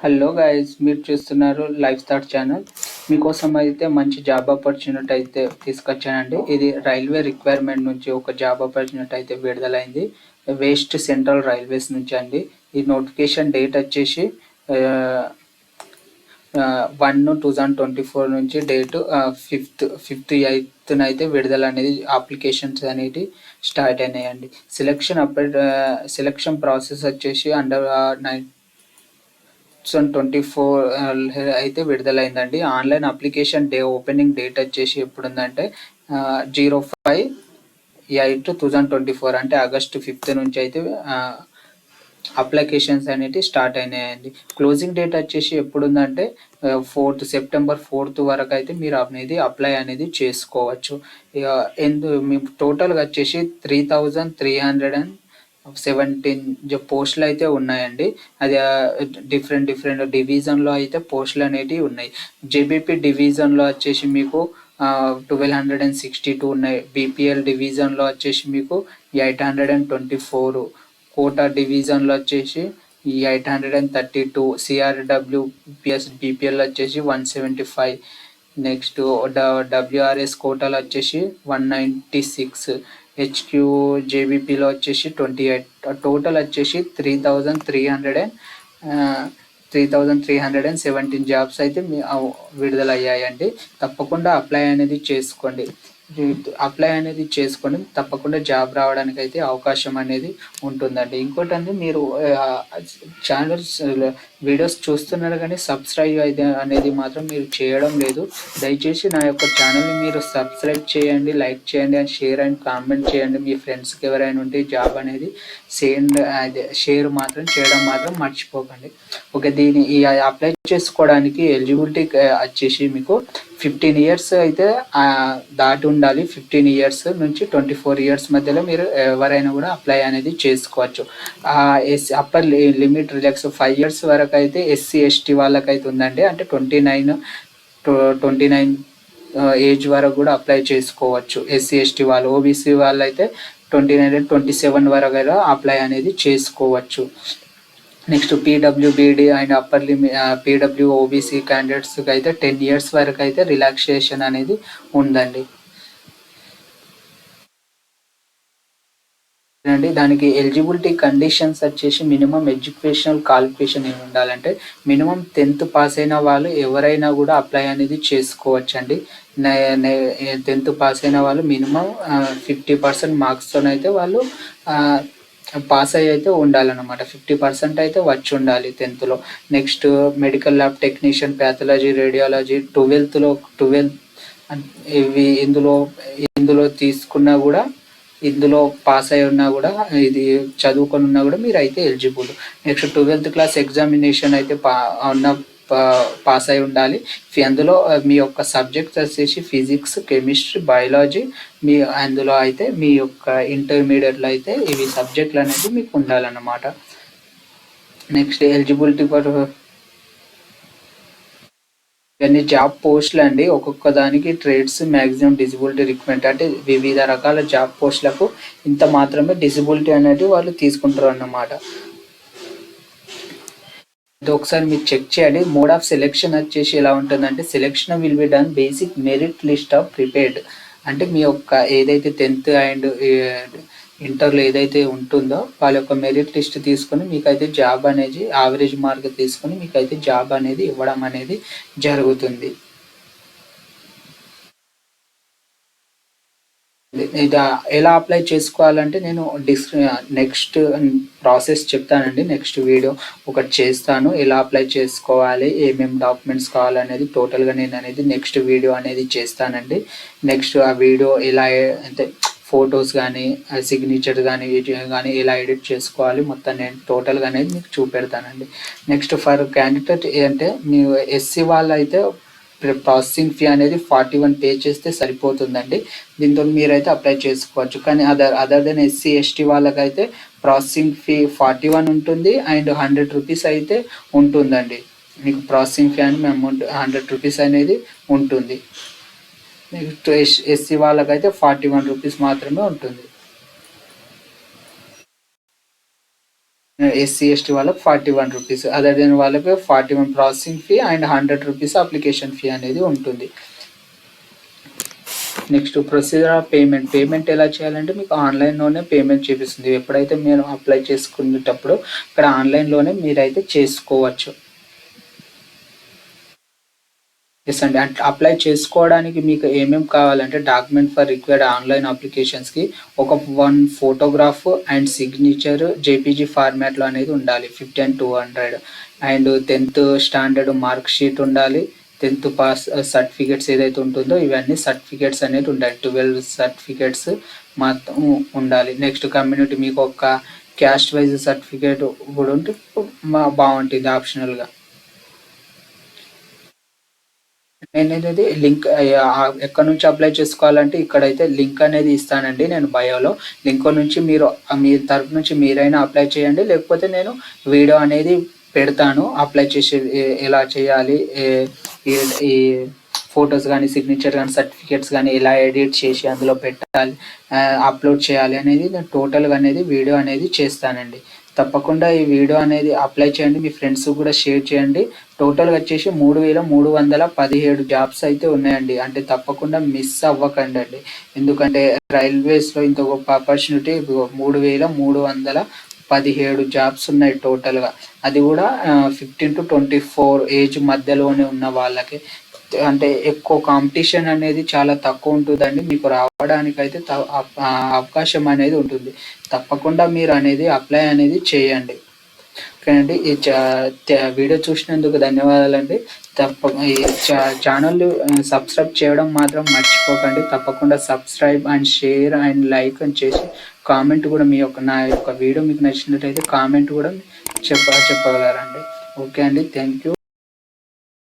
Hello guys, మీరు చూస్తున్నారు life start channel. మీకోసం అయితే మంచి జాబ్ ఆపర్చునిటీ అయితే తీసుకొచ్చానండి. ఇది రైల్వే రిక్వైర్మెంట్ నుంచి ఒక జాబ్ ఆపర్చునిటీ అయితే విడుదలైంది. వెస్ట్ సెంట్రల్ రైల్వేస్ నుంచి అండి. ఈ నోటిఫికేషన్ డేట్ వచ్చేసి 1/2024 నుంచి డేటు ఫిఫ్త్ ఎయిత్ అయితే విడుదల అనేది అప్లికేషన్స్ అనేవి స్టార్ట్ అయినాయండి. సెలక్షన్ ప్రాసెస్ వచ్చేసి అండర్ 2024 అయితే విడుదలైందండి. ఆన్లైన్ అప్లికేషన్ ఓపెనింగ్ డేట్ వచ్చేసి ఎప్పుడుందంటే 05/8/2024 అంటే ఆగస్టు 5 నుంచి అయితే అప్లికేషన్స్ అనేవి స్టార్ట్ అయినాయండి. క్లోజింగ్ డేట్ వచ్చేసి ఎప్పుడుందంటే సెప్టెంబర్ 4 వరకు అయితే మీరు అనేది అప్లై అనేది చేసుకోవచ్చు. మీ టోటల్గా వచ్చేసి 3317 పోస్టులు అయితే ఉన్నాయండి. అది డిఫరెంట్ డివిజన్లో అయితే పోస్టులు అనేటివి ఉన్నాయి. జేబీపీ డివిజన్లో వచ్చేసి మీకు 1262 ఉన్నాయి. బీపీఎల్ డివిజన్లో వచ్చేసి మీకు 824, కోటా డివిజన్లో వచ్చేసి 832, సిఆర్డబ్ల్యూపిఎస్ బీపీఎల్ వచ్చేసి 175, నెక్స్ట్ డబ్ల్యూఆర్ఎస్ కోటాలో వచ్చేసి 196, హెచ్క్యూ జేబీపీలో వచ్చేసి 28. టోటల్ వచ్చేసి 3317 జాబ్స్ అయితే విడుదలయ్యాయండి. తప్పకుండా అప్లై అనేది చేసుకోండి. తప్పకుండా జాబ్ రావడానికి అయితే అవకాశం అనేది ఉంటుందండి. ఇంకోటి మీరు ఛానల్స్ వీడియోస్ చూస్తున్నారు కానీ సబ్స్క్రైబ్ అయితే అనేది మాత్రం మీరు చేయడం లేదు. దయచేసి నా యొక్క ఛానల్ని మీరు సబ్స్క్రైబ్ చేయండి, లైక్ చేయండి, అండ్ షేర్ అండ్ కామెంట్ చేయండి. మీ ఫ్రెండ్స్కి ఎవరైనా ఉంటే జాబ్ అనేది షేర్ మాత్రం చేయడం మాత్రం మర్చిపోకండి. ఓకే, ఈ అప్లై చేసుకోవడానికి ఎలిజిబిలిటీ వచ్చేసి మీకు 15 ఇయర్స్ అయితే దాటి ఉండాలి. 15 ఇయర్స్ నుంచి 24 ఇయర్స్ మధ్యలో మీరు ఎవరైనా కూడా అప్లై అనేది చేసుకోవచ్చు. అప్పర్ లిమిట్ రిలాక్స్ 5 ఇయర్స్ వరకు అయితే ఎస్సీ ఎస్టీ వాళ్ళకైతే ఉందండి. అంటే 29 ఏజ్ వరకు కూడా అప్లై చేసుకోవచ్చు ఎస్సీ ఎస్టీ వాళ్ళు. ఓబీసీ వాళ్ళు అయితే 29-27 వరకు అప్లై అనేది చేసుకోవచ్చు. Next PWBD and upper PW OBC క్యాండిడేట్స్కి అయితే 10 ఇయర్స్ వరకు అయితే రిలాక్సేషన్ అనేది ఉందండి. దానికి ఎలిజిబిలిటీ కండిషన్స్ వచ్చేసి మినిమం ఎడ్యుకేషనల్ క్వాలిఫికేషన్ ఏమి ఉండాలంటే మినిమం 10th పాస్ అయిన వాళ్ళు ఎవరైనా కూడా అప్లై అనేది చేసుకోవచ్చు అండి. 10th పాస్ అయిన వాళ్ళు మినిమం 50% మార్క్స్తోనైతే వాళ్ళు పాస్ అయ్యి అయితే ఉండాలన్నమాట. 50% అయితే వచ్చి ఉండాలి 10thలో. Next medical lab technician, pathology, radiology 12th ఇవి ఇందులో తీసుకున్నా కూడా, ఇందులో పాస్ అయి ఉన్నా కూడా, ఇది చదువుకొని ఉన్నా కూడా మీరు అయితే eligible. Next 12th class examination అయితే పాస్ అయి ఉండాలి. అందులో మీ యొక్క సబ్జెక్ట్స్ వచ్చేసి ఫిజిక్స్, కెమిస్ట్రీ, బయాలజీ, అందులో అయితే మీ యొక్క ఇంటర్మీడియట్లో అయితే ఇవి సబ్జెక్టులు అనేది మీకు ఉండాలన్నమాట. నెక్స్ట్ ఎలిజిబిలిటీ ఫర్ ఇవన్నీ జాబ్ పోస్టులు అండి. ఒక్కొక్క దానికి ట్రేడ్స్, మ్యాక్సిమం డిజబిలిటీ రిక్వైర్మెంట్ అంటే వివిధ రకాల జాబ్ పోస్టులకు ఇంత మాత్రమే డిజబిలిటీ అనేది వాళ్ళు తీసుకుంటారు అన్నమాట. ఇది ఒకసారి మీరు చెక్ చేయండి. మోడ్ ఆఫ్ సెలెక్షన్ వచ్చేసి ఎలా ఉంటుందంటే selection will be done basic merit list of prepared. అంటే మీ యొక్క ఏదైతే 10th అండ్ ఇంటర్లో ఏదైతే ఉంటుందో వాళ్ళ యొక్క మెరిట్ లిస్ట్ తీసుకొని మీకైతే జాబ్ అనేది యావరేజ్ మార్క్ తీసుకొని మీకైతే జాబ్ అనేది ఇవ్వడం అనేది జరుగుతుంది. ఇది ఎలా అప్లై చేసుకోవాలంటే నేను నెక్స్ట్ ప్రాసెస్ చెప్తానండి. నెక్స్ట్ వీడియో ఒకటి చేస్తాను, ఎలా అప్లై చేసుకోవాలి, ఏమేమి డాక్యుమెంట్స్ కావాలనేది టోటల్గా నేను అనేది నెక్స్ట్ వీడియో అనేది చేస్తానండి. నెక్స్ట్ ఆ వీడియో ఎలా అంటే ఫొటోస్ కానీ సిగ్నేచర్ కానీ ఎలా ఎడిట్ చేసుకోవాలి మొత్తం నేను టోటల్గా అనేది మీకు చూపెడతానండి. నెక్స్ట్ ఫర్ క్యాండిడేట్ అంటే మీ ఎస్సీ వాళ్ళు అయితే ప్రాసెసింగ్ ఫీ అనేది 41 పే చేస్తే సరిపోతుందండి. దీంతో మీరైతే అప్లై చేసుకోవచ్చు. కానీ అదర్ దెన్ ఎస్సీ ఎస్టీ వాళ్ళకైతే ప్రాసెసింగ్ ఫీ 41 ఉంటుంది అండ్ 100 రూపీస్ అయితే ఉంటుందండి. మీకు ప్రాసెసింగ్ ఫీ అని అమౌంట్ 100 రూపీస్ అనేది ఉంటుంది. నెక్స్ట్ ఎస్సీ వాళ్ళకైతే 41 రూపీస్ మాత్రమే ఉంటుంది. ఎస్సీ ఎస్టీ వాళ్ళకి 41 రూపీస్, అదర్ దెన్ వాళ్ళకి 41 processing fee and 100 rupees application fee అనేది ఉంటుంది. నెక్స్ట్ ప్రొసీజర్ ఆఫ్ పేమెంట్ ఎలా చేయాలంటే మీకు ఆన్లైన్లోనే పేమెంట్ చూపిస్తుంది. ఎప్పుడైతే మీరు అప్లై చేసుకునేటప్పుడు ఇక్కడ ఆన్లైన్లోనే మీరైతే చేసుకోవచ్చు. ఎస్ అండి. అంటే అప్లై చేసుకోవడానికి మీకు ఏమేమి కావాలంటే డాక్యుమెంట్ ఫర్ రిక్వైర్డ్ ఆన్లైన్ అప్లికేషన్స్కి ఒక 1 ఫోటోగ్రాఫ్ అండ్ సిగ్నేచర్ జేపీజీ ఫార్మాట్లో అనేది ఉండాలి 50 and 200 and 10th standard mark sheet ఉండాలి. 10th పాస్ సర్టిఫికేట్స్ ఏదైతే ఉంటుందో ఇవన్నీ సర్టిఫికేట్స్ అనేది ఉండాలి. 12 సర్టిఫికేట్స్ మొత్తం ఉండాలి. నెక్స్ట్ కమ్యూనిటీ మీకు ఒక క్యాస్ట్ వైజ్ సర్టిఫికేట్ కూడా ఉంటే బాగుంటుంది ఆప్షనల్గా. నేనేది లింక్ ఎక్కడ నుంచి అప్లై చేసుకోవాలంటే ఇక్కడైతే లింక్ అనేది ఇస్తానండి నేను బయోలో. లింక్ నుంచి మీరు మీ తరపు నుంచి మీరైనా అప్లై చేయండి, లేకపోతే నేను వీడియో అనేది పెడతాను అప్లై చేసే ఎలా చేయాలి, ఈ ఫొటోస్ కానీ సిగ్నేచర్ కానీ సర్టిఫికేట్స్ కానీ ఎలా ఎడిట్ చేసి అందులో పెట్టాలి, అప్లోడ్ చేయాలి అనేది నేను టోటల్గా అనేది వీడియో అనేది చేస్తానండి. తప్పకుండా ఈ వీడియో అనేది అప్లై చేయండి, మీ ఫ్రెండ్స్ కూడా షేర్ చేయండి. టోటల్గా వచ్చేసి 3317 జాబ్స్ అయితే ఉన్నాయండి. అంటే తప్పకుండా మిస్ అవ్వకండి అండి, ఎందుకంటే రైల్వేస్లో ఇంత గొప్ప ఆపర్చునిటీ 3317 జాబ్స్ ఉన్నాయి టోటల్గా. అది కూడా 15 to 24 ఏజ్ మధ్యలోనే ఉన్న వాళ్ళకి. అంటే ఎక్కువ కాంపిటీషన్ అనేది చాలా తక్కువ ఉంటుందండి, మీకు రావడానికి అయితే అవకాశం అనేది ఉంటుంది. తప్పకుండా మీరు అనేది అప్లై అనేది చేయండి. ఓకేనండి. ఈ వీడియో చూసినందుకు ధన్యవాదాలండి. ఈ ఛానల్ సబ్స్క్రైబ్ చేయడం మాత్రం మర్చిపోకండి. తప్పకుండా subscribe and share and like అని చేసి కామెంట్ కూడా నా యొక్క వీడియో మీకు నచ్చినట్లయితే కామెంట్ కూడా చెప్పగలరండి. ఓకే అండి, థ్యాంక్ యూ.